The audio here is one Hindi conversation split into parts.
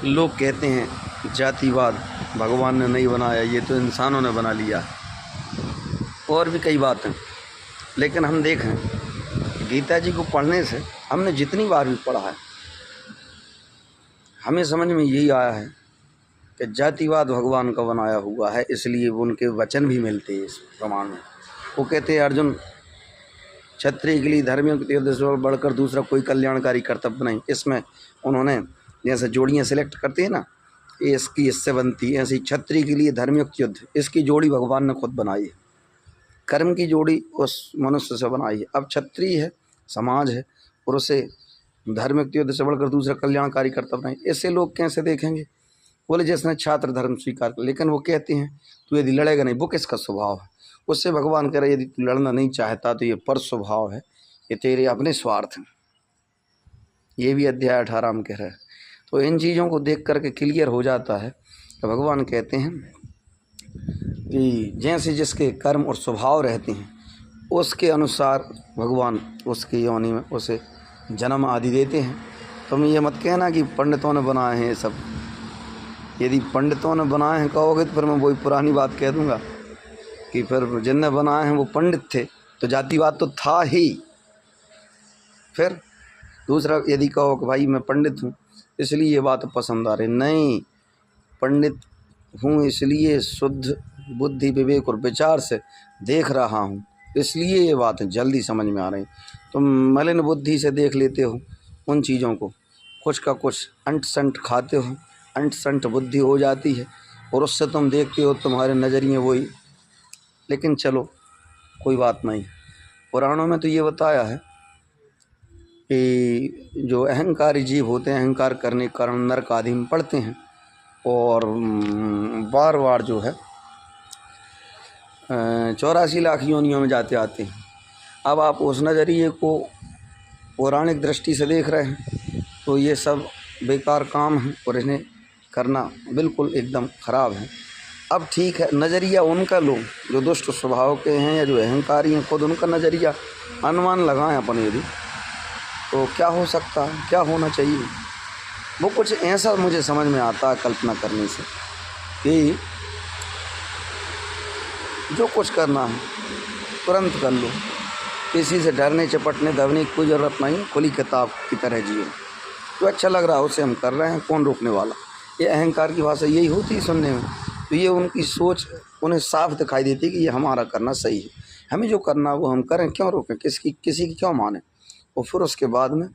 लोग कहते हैं जातिवाद भगवान ने नहीं बनाया, ये तो इंसानों ने बना लिया, और भी कई बातें। लेकिन हम देखें गीता जी को पढ़ने से हमने जितनी बार भी पढ़ा है, हमें समझ में यही आया है कि जातिवाद भगवान का बनाया हुआ है, इसलिए उनके वचन भी मिलते हैं इस प्रमाण में। वो कहते हैं अर्जुन, क्षत्रिय के लिए धर्मियों के युद्ध से बढ़कर दूसरा कोई कल्याणकारी कर्तव्य नहीं। इसमें उन्होंने जैसे जोड़ियाँ सिलेक्ट करती है ना, इसकी इससे बनती है, ऐसी क्षत्रिय के लिए धर्मयुक्त युद्ध, इसकी जोड़ी भगवान ने खुद बनाई है। कर्म की जोड़ी उस मनुष्य से बनाई है। अब क्षत्रिय है, समाज है, और उसे धर्मयुक्त युद्ध से बढ़कर दूसरा कल्याणकारी कर्तव्य नहीं। ऐसे लोग कैसे देखेंगे? बोले जिसने छात्र धर्म स्वीकार कर, लेकिन वो कहते हैं तू यदि लड़ेगा नहीं, वो किसका स्वभाव है? उससे भगवान कह रहे यदि तू लड़ना नहीं चाहता तो ये पर स्वभाव है, ये तेरे अपने स्वार्थ हैं। ये भी अध्याय 18 में कह रहा है। तो इन चीज़ों को देख करके क्लियर हो जाता है तो भगवान कहते हैं कि जैसे जिसके कर्म और स्वभाव रहते हैं उसके अनुसार भगवान उसकी योनि में उसे जन्म आदि देते हैं। तुम ये मत कहना कि पंडितों ने बनाए हैं ये सब। यदि पंडितों ने बनाए हैं कहोगे तो फिर मैं वही पुरानी बात कह दूंगा कि फिर जिनने बनाए हैं वो पंडित थे, तो जातिवाद तो था ही। फिर दूसरा यदि कहो कि भाई मैं पंडित हूँ इसलिए ये बात पसंद आ रही, नहीं, पंडित हूँ इसलिए शुद्ध बुद्धि विवेक और विचार से देख रहा हूँ, इसलिए ये बात जल्दी समझ में आ रही। तुम मलिन बुद्धि से देख लेते हो उन चीज़ों को, कुछ का कुछ अंट संट खाते हो, अंट संट बुद्धि हो जाती है और उससे तुम देखते हो तुम्हारे नज़रिए वही। लेकिन चलो कोई बात नहीं। पुराणों में तो ये बताया है कि जो अहंकारी जीव होते हैं अहंकार करने के कारण नरक आदि में पड़ते हैं और बार बार जो है 84 लाख योनियों में जाते आते हैं। अब आप उस नज़रिए को पौराणिक दृष्टि से देख रहे हैं तो ये सब बेकार काम है और इन्हें करना बिल्कुल एकदम ख़राब है। अब ठीक है, नज़रिया उनका लो जो दुष्ट स्वभाव के हैं या जो अहंकारी हैं, खुद उनका नज़रिया अनुमान लगाएं अपन यदि, तो क्या हो सकता है, क्या होना चाहिए। वो कुछ ऐसा मुझे समझ में आता है कल्पना करने से कि जो कुछ करना है तुरंत कर लो, किसी से डरने चपटने दबने की कोई ज़रूरत नहीं, खुली किताब की तरह जियो। जो अच्छा लग रहा है उसे हम कर रहे हैं, कौन रोकने वाला। ये अहंकार की भाषा यही होती है सुनने में। तो ये उनकी सोच उन्हें साफ दिखाई देती है कि ये हमारा करना सही है, हमें जो करना वो हम करें, क्यों रोकें, किसी की क्यों माने। और फिर उसके बाद में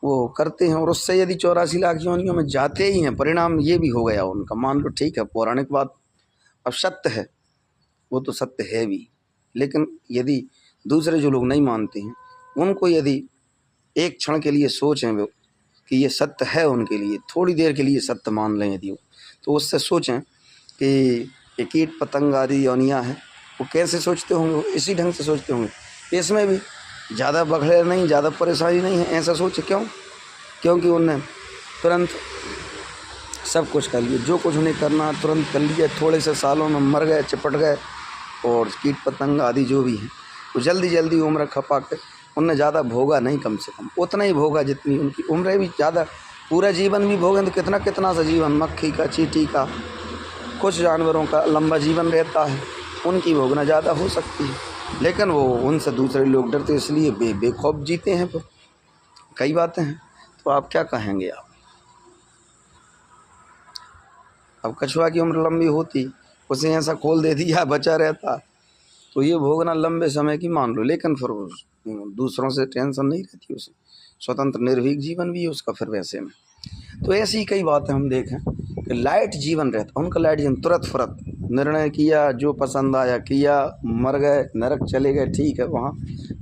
वो करते हैं और उससे यदि 84 लाख योनियों में जाते ही हैं, परिणाम ये भी हो गया उनका। मान लो ठीक है पौराणिक बात अब सत्य है, वो तो सत्य है भी, लेकिन यदि दूसरे जो लोग नहीं मानते हैं उनको यदि एक क्षण के लिए सोचें वो कि ये सत्य है, उनके लिए थोड़ी देर के लिए सत्य मान लें यदि वो, तो उससे सोचें कि ये कीट पतंग आदि योनियाँ हैं, वो कैसे सोचते होंगे, वो इसी ढंग से सोचते होंगे। इसमें भी ज़्यादा बखड़े नहीं, ज़्यादा परेशानी नहीं है, ऐसा सोचे। क्यों? क्योंकि उन्हें तुरंत सब कुछ कर लिया, जो कुछ उन्हें करना तुरंत कर लिया, थोड़े से सालों में मर गए, चिपट गए। और कीट पतंग आदि जो भी हैं वो जल्दी जल्दी उम्र खपा के उनने ज़्यादा भोगा नहीं, कम से कम उतना ही भोगा जितनी उनकी उम्र भी। ज़्यादा पूरा जीवन भी भोगें तो कितना कितना सा जीवन, मक्खी का, चींटी का, कुछ जानवरों का लंबा जीवन रहता है, उनकी भोगना ज़्यादा हो सकती है, लेकिन वो उनसे दूसरे लोग डरते इसलिए बेखौफ जीते हैं। फिर कई बातें हैं, तो आप क्या कहेंगे। आप अब कछुआ की उम्र लंबी होती, उसे ऐसा खोल दे दिया बचा रहता, तो ये भोगना लंबे समय की मान लो, लेकिन फिर दूसरों से टेंशन नहीं रहती उसे, स्वतंत्र निर्भीक जीवन भी है उसका फिर वैसे में। तो ऐसी कई बातें हम देखें कि लाइट जीवन रहता, उनका लाइट जीवन तुरंत फुरत निर्णय किया, जो पसंद आया किया, मर गए, नरक चले गए, ठीक है, वहाँ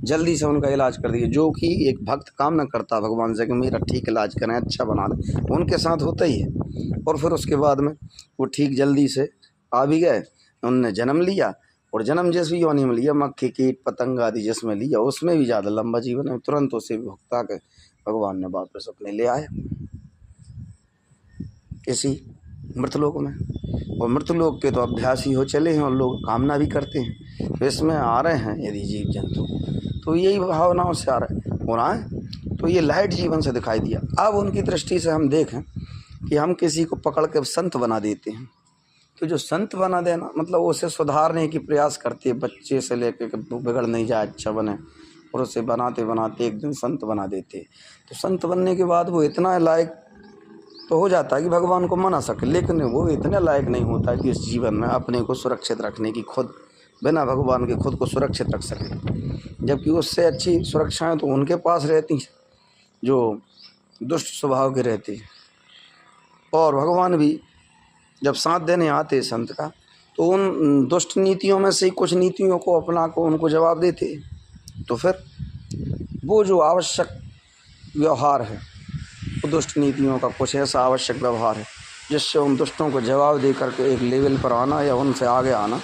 जल्दी से उनका इलाज कर दिया। जो कि एक भक्त कामना करता भगवान से कि मेरा ठीक इलाज करें, अच्छा बना दें, उनके साथ होता ही है। और फिर उसके बाद में वो ठीक जल्दी से आ भी गए, उनने जन्म लिया, और जन्म जिस भी योनि में लिया, मक्खी कीट पतंग आदि जिसमें लिया, उसमें भी ज़्यादा लंबा जीवन है, तुरंत उसे भुगता के भगवान ने वापस अपने ले आया इसी मृतलोक में। और मृतलोक के तो अभ्यास ही हो चले हैं और लोग कामना भी करते हैं, तो इसमें आ रहे हैं यदि जीव जंतु तो यही भावनाओं से आ रहे हैं। और आए तो ये लाइट जीवन से दिखाई दिया। अब उनकी दृष्टि से हम देखें कि हम किसी को पकड़ के संत बना देते हैं, तो जो संत बना देना मतलब उसे सुधारने की प्रयास करते हैं, बच्चे से लेकर के बिगड़ नहीं जाए, अच्छा बने, और उसे बनाते बनाते एक दिन संत बना देते। तो संत बनने के बाद वो इतना लायक तो हो जाता है कि भगवान को मना सके, लेकिन वो इतना लायक नहीं होता कि इस जीवन में अपने को सुरक्षित रखने की, खुद बिना भगवान के खुद को सुरक्षित रख सके। जबकि उससे अच्छी सुरक्षाएं तो उनके पास रहती हैं जो दुष्ट स्वभाव के रहते हैं। और भगवान भी जब साथ देने आते संत का, तो उन दुष्ट नीतियों में से कुछ नीतियों को अपना को उनको जवाब देते। तो फिर वो जो आवश्यक व्यवहार है, वो दुष्ट नीतियों का कुछ ऐसा आवश्यक व्यवहार है जिससे उन दुष्टों को जवाब दे करके एक लेवल पर आना या उनसे आगे आना।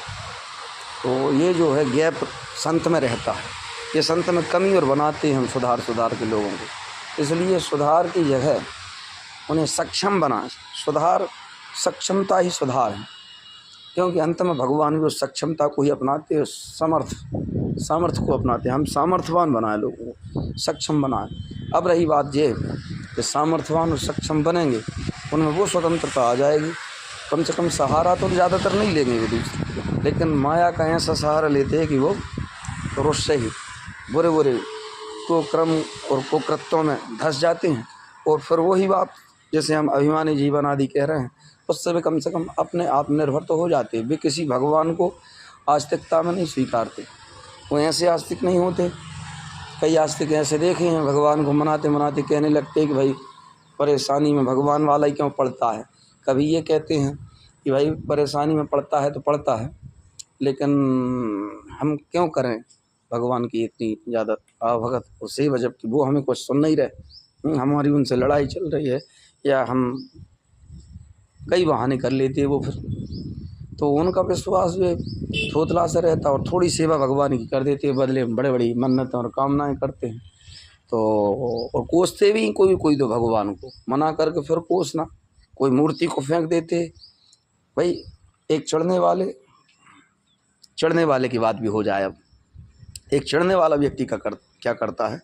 तो ये जो है गैप संत में रहता है, ये संत में कमी और बनाते हैं हम सुधार के लोगों को। इसलिए सुधार की जगह उन्हें सक्षम बनाए। सुधार, सक्षमता ही सुधार है, क्योंकि अंत में भगवान भी उस सक्षमता को ही अपनाते हैं, सामर्थ्य को अपनाते हैं। हम सामर्थ्यवान बनाए, लोगों को सक्षम बनाए। अब रही बात ये कि सामर्थ्यवान और सक्षम बनेंगे, उनमें वो स्वतंत्रता आ जाएगी। कम से कम सहारा तो ज़्यादातर नहीं लेंगे वो दूसरे, लेकिन माया का ऐसा सहारा लेते हैं कि वो रुष्ट ही बुरे कुक्रम और कुकृत्यों में धंस जाते हैं। और फिर वही बात जैसे हम अभिमानी जीवन आदि कह रहे हैं, उससे भी कम से कम अपने आत्मनिर्भर तो हो जाते हैं। वे किसी भगवान को आस्तिकता में नहीं स्वीकारते, वो ऐसे आस्तिक नहीं होते। कई आस्तिक ऐसे देखे हैं, भगवान को मनाते मनाते कहने लगते कि भाई परेशानी में भगवान वाला ही क्यों पड़ता है। कभी ये कहते हैं कि भाई परेशानी में पड़ता है तो पड़ता है, लेकिन हम क्यों करें भगवान की इतनी ज़्यादा आवभगत और सेवा, जबकि वो हमें कुछ सुन नहीं रहे। हमारी उनसे लड़ाई चल रही है या हम कई बहाने कर लेते हैं वो फिर। तो उनका विश्वास जो थोतला से रहता और थोड़ी सेवा भगवान की कर देते हैं, बदले में बड़े बड़ी मन्नतें और कामनाएं करते हैं। तो और कोसते भी कोई तो भगवान को मना करके फिर कोसना, कोई मूर्ति को फेंक देते। भाई एक चढ़ने वाले की बात भी हो जाए। अब एक चढ़ने वाला व्यक्ति क्या करता है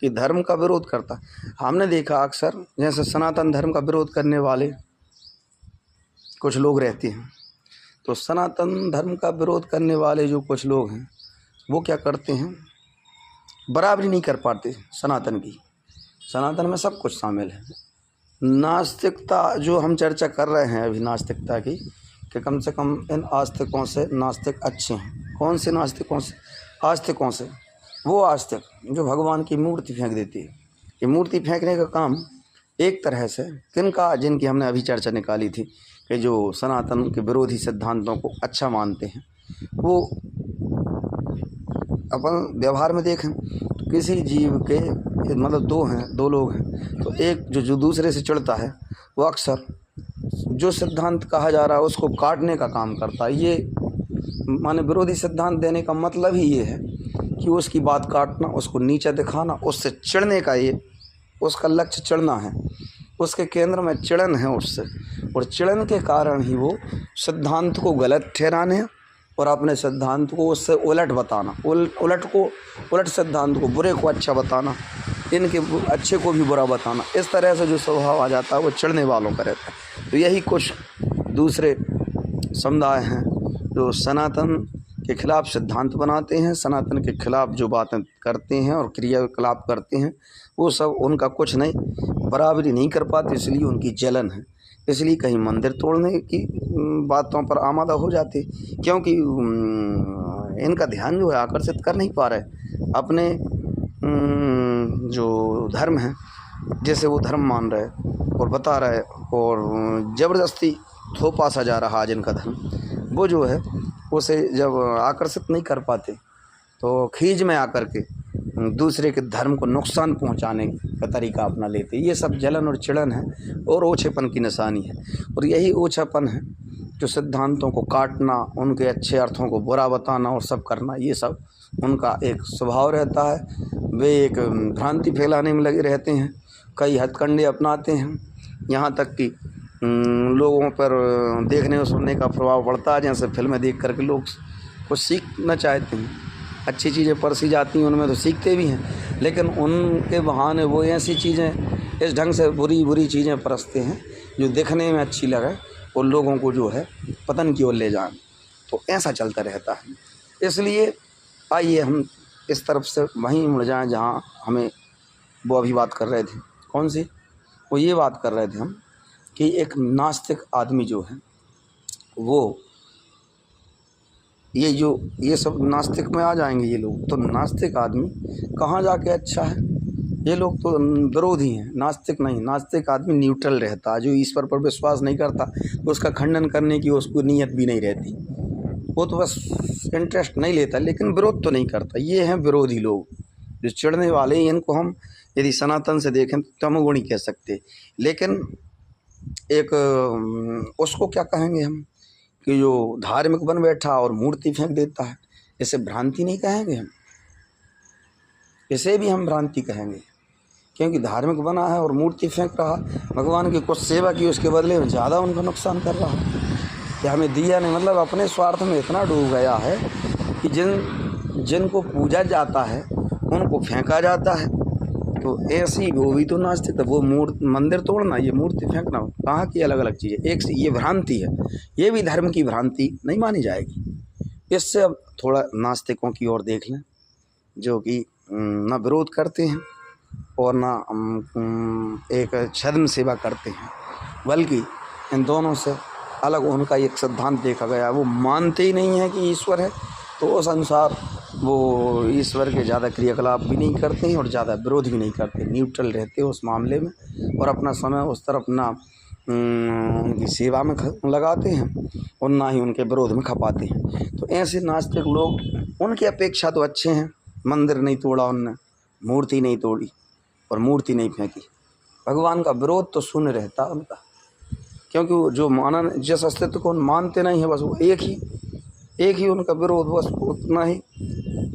कि धर्म का विरोध करता है। हमने देखा अक्सर जैसे सनातन धर्म का विरोध करने वाले कुछ लोग रहते हैं, तो सनातन धर्म का विरोध करने वाले जो कुछ लोग हैं वो क्या करते हैं, बराबरी नहीं कर पाते सनातन की। सनातन में सब कुछ शामिल है। नास्तिकता जो हम चर्चा कर रहे हैं अभी, नास्तिकता की, कि कम से कम इन आस्तिकों से नास्तिक अच्छे हैं। कौन से नास्तिकों से? आस्तिकों से। वो आस्तिक जो भगवान की मूर्ति फेंक देती है। ये मूर्ति फेंकने का काम एक तरह से किनका, जिनकी हमने अभी चर्चा निकाली थी कि जो सनातन के विरोधी सिद्धांतों को अच्छा मानते हैं, वो अपन व्यवहार में देखें तो किसी जीव के मतलब दो लोग हैं, तो एक जो दूसरे से चिढ़ता है वो अक्सर जो सिद्धांत कहा जा रहा है उसको काटने का काम करता है। ये माने विरोधी सिद्धांत देने का मतलब ही ये है कि उसकी बात काटना, उसको नीचा दिखाना, उससे चिढ़ने का, ये उसका लक्ष्य चिढ़ना है, उसके केंद्र में चिड़न है उससे, और चिड़न के कारण ही वो सिद्धांत को गलत ठहराने और अपने सिद्धांत को उससे उलट बताना, उलट सिद्धांत को, बुरे को अच्छा बताना, इनके अच्छे को भी बुरा बताना। इस तरह से जो स्वभाव आ जाता है वो चिढ़ने वालों का रहता है। तो यही कुछ दूसरे समुदाय हैं जो सनातन के खिलाफ सिद्धांत बनाते हैं, सनातन के खिलाफ जो बातें करते हैं और क्रियाकलाप करते हैं, वो सब उनका कुछ नहीं, बराबरी नहीं कर पाते, इसलिए उनकी जलन है। इसलिए कहीं मंदिर तोड़ने की बातों पर आमादा हो जाते, क्योंकि इनका ध्यान जो है आकर्षित कर नहीं पा रहे अपने जो धर्म है, जैसे वो धर्म मान रहे और बता रहे, और ज़बरदस्ती थोपा सा जा रहा आज इनका धर्म, वो जो है उसे जब आकर्षित नहीं कर पाते तो खींच में आकर के दूसरे के धर्म को नुकसान पहुंचाने का तरीका अपना लेते। ये सब जलन और चिड़न है और ओछेपन की निशानी है। और यही ओछापन है जो सिद्धांतों को काटना, उनके अच्छे अर्थों को बुरा बताना और सब करना, ये सब उनका एक स्वभाव रहता है। वे एक भ्रांति फैलाने में लगे रहते हैं, कई हथकंडे अपनाते हैं, यहाँ तक कि लोगों पर देखने और सुनने का प्रभाव पड़ता है। जैसे फिल्में देख करके लोग कुछ सीखना चाहते हैं अच्छी चीज़ें परसी जाती हैं उनमें तो सीखते भी हैं, लेकिन उनके बहाने वो ऐसी चीज़ें इस ढंग से बुरी बुरी चीज़ें परसते हैं जो देखने में अच्छी लगे और लोगों को जो है पतन की ओर ले जाए। तो ऐसा चलता रहता है। इसलिए आइए हम इस तरफ से वहीं मुड़ जाएँ जहाँ हमें वो अभी बात कर रहे थे। कौन सी? वो ये बात कर रहे थे हम कि एक नास्तिक आदमी जो है वो ये सब नास्तिक में आ जाएंगे ये लोग। तो नास्तिक आदमी कहाँ जाके अच्छा है? ये लोग तो विरोधी हैं, नास्तिक नहीं। नास्तिक आदमी न्यूट्रल रहता है, जो ईश्वर पर विश्वास नहीं करता तो उसका खंडन करने की उसको नीयत भी नहीं रहती, वो तो बस इंटरेस्ट नहीं लेता, लेकिन विरोध तो नहीं करता। ये हैं विरोधी लोग, जो चिढ़ने वाले हैं। इनको हम यदि सनातन से देखें तो तमोगुणी कह सकते, लेकिन एक उसको क्या कहेंगे हम कि जो धार्मिक बन बैठा और मूर्ति फेंक देता है, इसे भ्रांति नहीं कहेंगे हम, इसे भी हम भ्रांति कहेंगे, क्योंकि धार्मिक बना है और मूर्ति फेंक रहा, भगवान की कुछ सेवा की उसके बदले में ज़्यादा उनका नुकसान कर रहा है कि हमें दिया नहीं। मतलब अपने स्वार्थ में इतना डूब गया है कि जिनको पूजा जाता है उनको फेंका जाता है। तो ऐसी वो भी तो नास्तिक है। वो मंदिर तोड़ना, ये मूर्ति फेंकना कहाँ की अलग अलग चीज़ें। एक ये भ्रांति है, ये भी धर्म की भ्रांति नहीं मानी जाएगी। इससे अब थोड़ा नास्तिकों की ओर देख लें, जो कि न विरोध करते हैं और ना एक छद्म सेवा करते हैं, बल्कि इन दोनों से अलग उनका एक सिद्धांत देखा गया। वो मानते ही नहीं है कि ईश्वर है, तो उस अनुसार वो ईश्वर के ज़्यादा क्रियाकलाप भी नहीं करते हैं और ज़्यादा विरोध भी नहीं करते, न्यूट्रल रहते हैं उस मामले में और अपना समय उस तरफ ना उनकी सेवा में लगाते हैं और ना ही उनके विरोध में खपाते हैं। तो ऐसे नास्तिक लोग उनकी अपेक्षा तो अच्छे हैं। मंदिर नहीं तोड़ा उनने, मूर्ति नहीं तोड़ी और मूर्ति नहीं फेंकी। भगवान का विरोध तो शून्य रहता उनका, क्योंकि वो जो माना जिस अस्तित्व को मानते नहीं है, बस वो एक ही उनका विरोध, बस उतना ही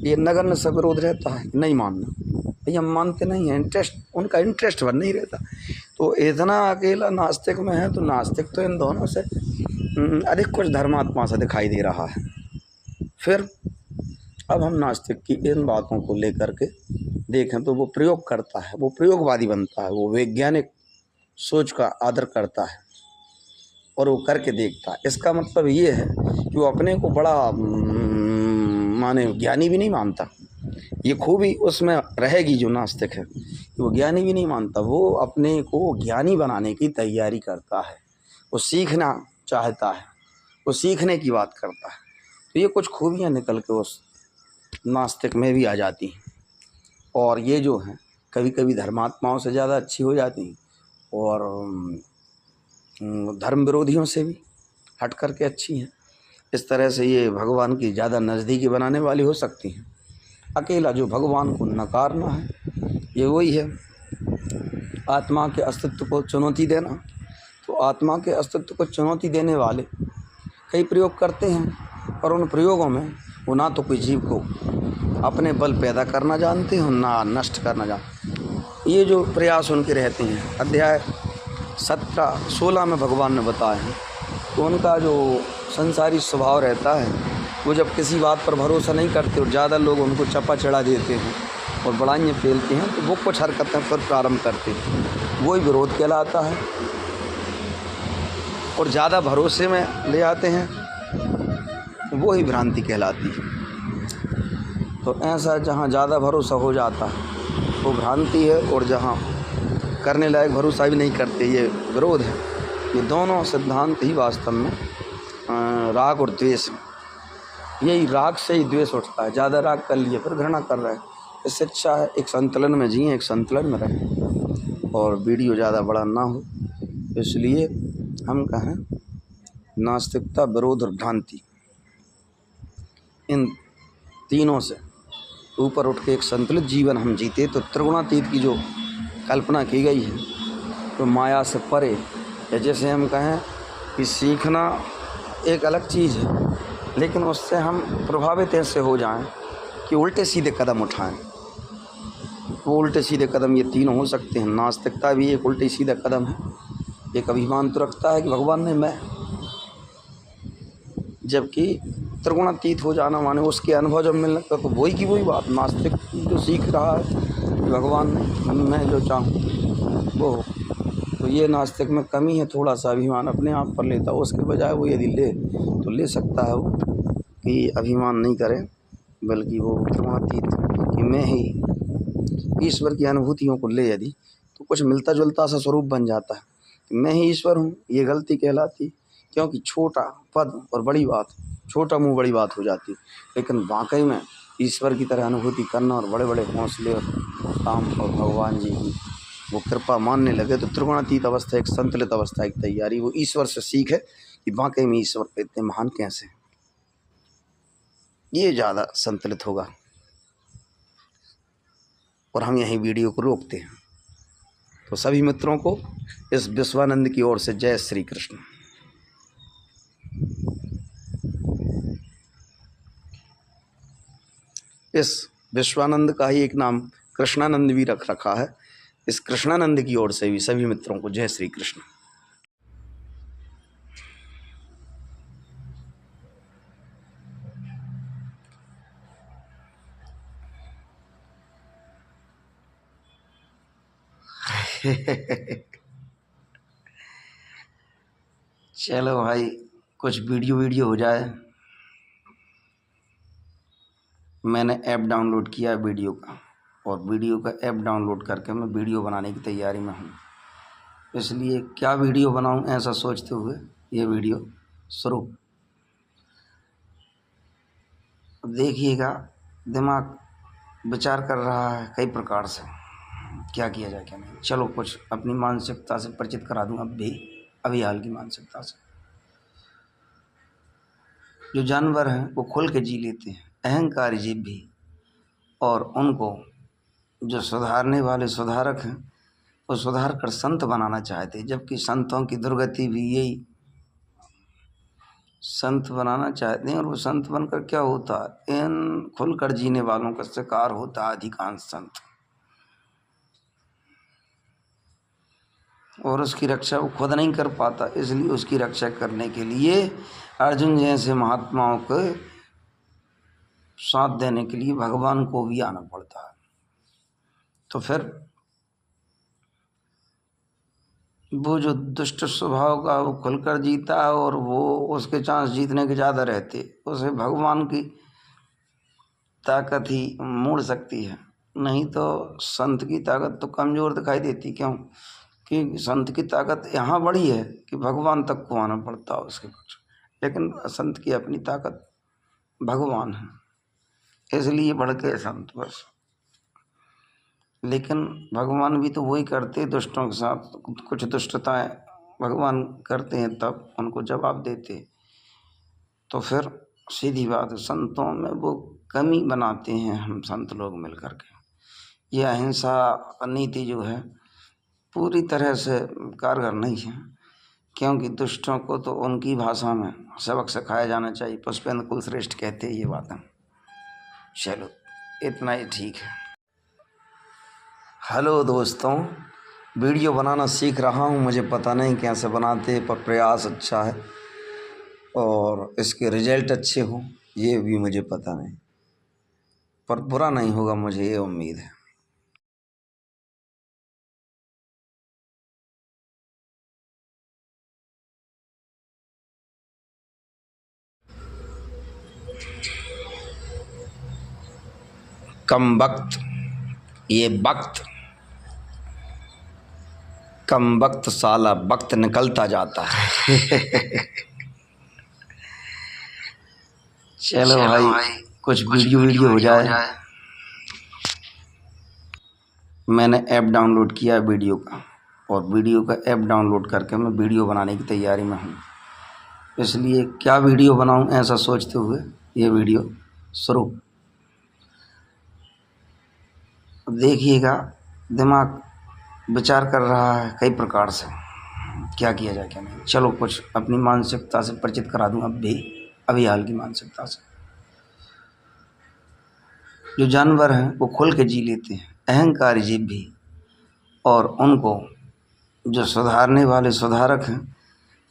ये नगण्य सा विरोध रहता है, नहीं मानना। ये हम मानते नहीं हैं, उनका इंटरेस्ट भर नहीं रहता। तो इतना अकेला नास्तिक में है, तो नास्तिक तो इन दोनों से अधिक कुछ धर्मात्मा सा दिखाई दे रहा है। फिर अब हम नास्तिक की इन बातों को लेकर के देखें तो वो प्रयोग करता है, वो प्रयोगवादी बनता है, वो वैज्ञानिक सोच का आदर करता है और वो करके देखता है। इसका मतलब ये है कि वो अपने को बड़ा माने ज्ञानी भी नहीं मानता। ये खूबी उसमें रहेगी जो नास्तिक है, कि वो ज्ञानी भी नहीं मानता, वो अपने को ज्ञानी बनाने की तैयारी करता है, वो सीखना चाहता है, वो सीखने की बात करता है। तो ये कुछ खूबियाँ निकल के उस नास्तिक में भी आ जाती हैं और ये जो हैं कभी कभी धर्मात्माओं से ज़्यादा अच्छी हो जाती हैं और धर्म विरोधियों से भी हट कर के अच्छी हैं। इस तरह से ये भगवान की ज़्यादा नज़दीकी बनाने वाली हो सकती हैं। अकेला जो भगवान को नकारना है, ये वही है आत्मा के अस्तित्व को चुनौती देना। तो आत्मा के अस्तित्व को चुनौती देने वाले कई प्रयोग करते हैं, और उन प्रयोगों में वो ना तो कोई जीव को अपने बल पैदा करना जानते हैं, ना नष्ट करना जानते। ये जो प्रयास उनके रहते हैं, अध्याय 16 में भगवान ने बताया है, तो उनका जो संसारी स्वभाव रहता है, वो जब किसी बात पर भरोसा नहीं करते और ज़्यादा लोग उनको चपा चढ़ा देते हैं और बड़ाइयाँ फैलते हैं, तो वो कुछ हरकतें फिर प्रारंभ करते हैं, वही विरोध कहलाता है। और ज़्यादा भरोसे में ले आते हैं, वो ही भ्रांति कहलाती है। तो ऐसा जहाँ ज़्यादा भरोसा हो जाता है वो भ्रांति है, और जहाँ करने लायक भरोसा भी नहीं करते, ये विरोध है। ये दोनों सिद्धांत ही वास्तव में राग और द्वेष, यही राग से ही द्वेष उठता है। ज़्यादा राग कर लिए फिर घृणा कर रहे हैं। इससे अच्छा है एक संतुलन में जिए, एक संतुलन में रहें और वीडियो ज़्यादा बड़ा ना हो। इसलिए हम कहें नास्तिकता, विरोध और भ्रांति, इन तीनों से ऊपर उठ के एक संतुलित जीवन हम जीते तो त्रिगुणातीत की जो कल्पना की गई है तो माया से परे, या जैसे हम कहें कि सीखना एक अलग चीज़ है, लेकिन उससे हम प्रभावित ऐसे हो जाएं कि उल्टे सीधे कदम उठाएं। वो उल्टे सीधे कदम ये तीनों हो सकते हैं। नास्तिकता भी एक उल्टे सीधा कदम है। एक अभिमान तो रखता है कि भगवान ने मैं, जबकि त्रिगुणातीत हो जाना माने उसके अनुभव जब मिलने लगता तो वही की वही बात। नास्तिक जो सीख रहा है कि भगवान मैं जो चाहूँ वो हो, तो ये नास्तिक में कमी है, थोड़ा सा अभिमान अपने आप पर लेता है। उसके बजाय वो यदि ले तो ले सकता है वो कि अभिमान नहीं करे, बल्कि वो त्रिगुणातीत कि मैं ही ईश्वर की अनुभूतियों को ले यदि, तो कुछ मिलता जुलता सा स्वरूप बन जाता है कि मैं ही ईश्वर हूँ। ये गलती कहलाती, क्योंकि छोटा पद और बड़ी बात, छोटा मुँह बड़ी बात हो जाती। लेकिन वाकई में ईश्वर की तरह अनुभूति करना और बड़े बड़े हौसले और काम और भगवान जी की वो कृपा मानने लगे तो त्रिगुणातीत अवस्था एक संतुलित अवस्था की तैयारी। वो ईश्वर से सीख है कि वाकई में ईश्वर इतने महान कैसे, ये ज़्यादा संतुलित होगा। और हम यहीं वीडियो को रोकते हैं। तो सभी मित्रों को इस विश्वानंद की ओर से जय श्री कृष्ण। इस विश्वानंद का ही एक नाम कृष्णानंद भी रख रखा है। इस कृष्णानंद की ओर से भी सभी मित्रों को जय श्री कृष्ण। चलो भाई, कुछ वीडियो हो जाए। मैंने ऐप डाउनलोड किया वीडियो का, और वीडियो का ऐप डाउनलोड करके मैं वीडियो बनाने की तैयारी में हूँ। इसलिए क्या वीडियो बनाऊँ ऐसा सोचते हुए ये वीडियो शुरू। देखिएगा, दिमाग विचार कर रहा है कई प्रकार से क्या किया जाए क्या नहीं। चलो कुछ अपनी मानसिकता से परिचित करा दूँ अभी हाल की मानसिकता से। जो जानवर हैं वो खुल के जी लेते हैं, अहंकारी जीव भी, और उनको जो सुधारने वाले सुधारक हैं वो सुधार कर संत बनाना चाहते हैं, जबकि संतों की दुर्गति भी यही, संत बनाना चाहते हैं। और वो संत बनकर क्या होता है, इन खुलकर जीने वालों का शिकार होता है अधिकांश संत, और उसकी रक्षा वो खुद नहीं कर पाता। इसलिए उसकी रक्षा करने के लिए अर्जुन जैसे महात्माओं को साथ देने के लिए भगवान को भी आना पड़ता है। तो फिर वो जो दुष्ट स्वभाव का वो खुलकर जीता है, और वो उसके चांस जीतने के ज़्यादा रहते, उसे भगवान की ताकत ही मोड़ सकती है। नहीं तो संत की ताकत तो कमज़ोर दिखाई देती। क्यों कि संत की ताकत यहाँ बड़ी है कि भगवान तक को आना पड़ता है उसके कुछ, लेकिन संत की अपनी ताकत भगवान है, इसलिए बढ़ के संत बस। लेकिन भगवान भी तो वही करते दुष्टों के साथ, कुछ दुष्टताएं भगवान करते हैं तब उनको जवाब देते। तो फिर सीधी बात है, संतों में वो कमी बनाते हैं हम संत लोग मिल कर के। ये अहिंसा नीति जो है पूरी तरह से कारगर नहीं है, क्योंकि दुष्टों को तो उनकी भाषा में सबक सिखाया जाना चाहिए। पुष्पेंद्र कुल श्रेष्ठ कहते हैं ये बातें। चलो इतना ही ठीक है। हेलो दोस्तों, वीडियो बनाना सीख रहा हूँ, मुझे पता नहीं कैसे बनाते, पर प्रयास अच्छा है और इसके रिजल्ट अच्छे हों ये भी मुझे पता नहीं, पर बुरा नहीं होगा मुझे ये उम्मीद है। कम वक्त, ये वक्त कम वक्त साला वक्त निकलता जाता है। चलो भाई, कुछ वीडियो हो जाए। मैंने ऐप डाउनलोड किया वीडियो का, और वीडियो का ऐप डाउनलोड करके मैं वीडियो बनाने की तैयारी में हूँ। इसलिए क्या वीडियो बनाऊँ ऐसा सोचते हुए ये वीडियो शुरू। देखिएगा, दिमाग विचार कर रहा है कई प्रकार से क्या किया जाए क्या नहीं। चलो कुछ अपनी मानसिकता से परिचित करा दूँ अभी हाल की मानसिकता से। जो जानवर हैं वो खुल के जी लेते हैं, अहंकारी जीव भी, और उनको जो सुधारने वाले सुधारक हैं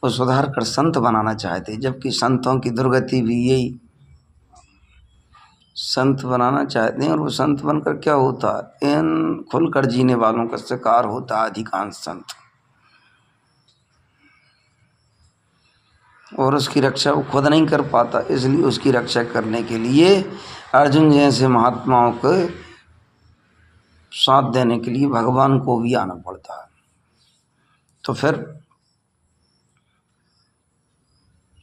वो सुधार कर संत बनाना चाहते हैं, जबकि संतों की दुर्गति भी यही, संत बनाना चाहते हैं, और वो संत बनकर क्या होता है, इन खुलकर जीने वालों का शिकार होता है अधिकांश संत, और उसकी रक्षा वो खुद नहीं कर पाता, इसलिए उसकी रक्षा करने के लिए अर्जुन जैसे महात्माओं को साथ देने के लिए भगवान को भी आना पड़ता है। तो फिर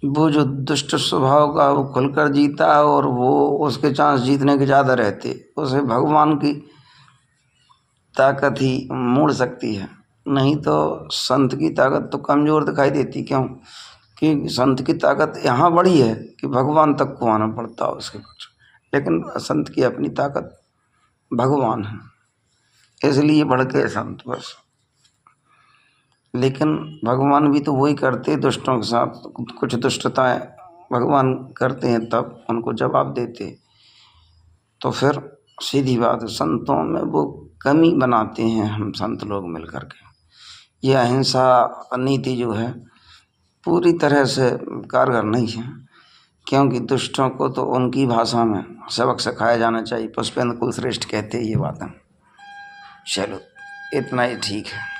वो जो दुष्ट स्वभाव का वो खुलकर जीता है, और वो उसके चांस जीतने के ज़्यादा रहते, उसे भगवान की ताकत ही मोड़ सकती है। नहीं तो संत की ताकत तो कमज़ोर दिखाई देती। क्यों? कि संत की ताकत यहाँ बड़ी है कि भगवान तक को आना पड़ता है उसके कुछ, लेकिन संत की अपनी ताकत भगवान है, इसलिए बढ़ के संत बस। लेकिन भगवान भी तो वही करते, दुष्टों के साथ कुछ दुष्टताएं भगवान करते हैं, तब उनको जवाब देते। तो फिर सीधी बात, संतों में वो कमी बनाते हैं हम संत लोग मिल कर के। ये अहिंसा नीति जो है पूरी तरह से कारगर नहीं है, क्योंकि दुष्टों को तो उनकी भाषा में सबक सिखाया जाना चाहिए। पुष्पेंद्र कुलश्रेष्ठ कहते ये बातें। चलो इतना ही ठीक है।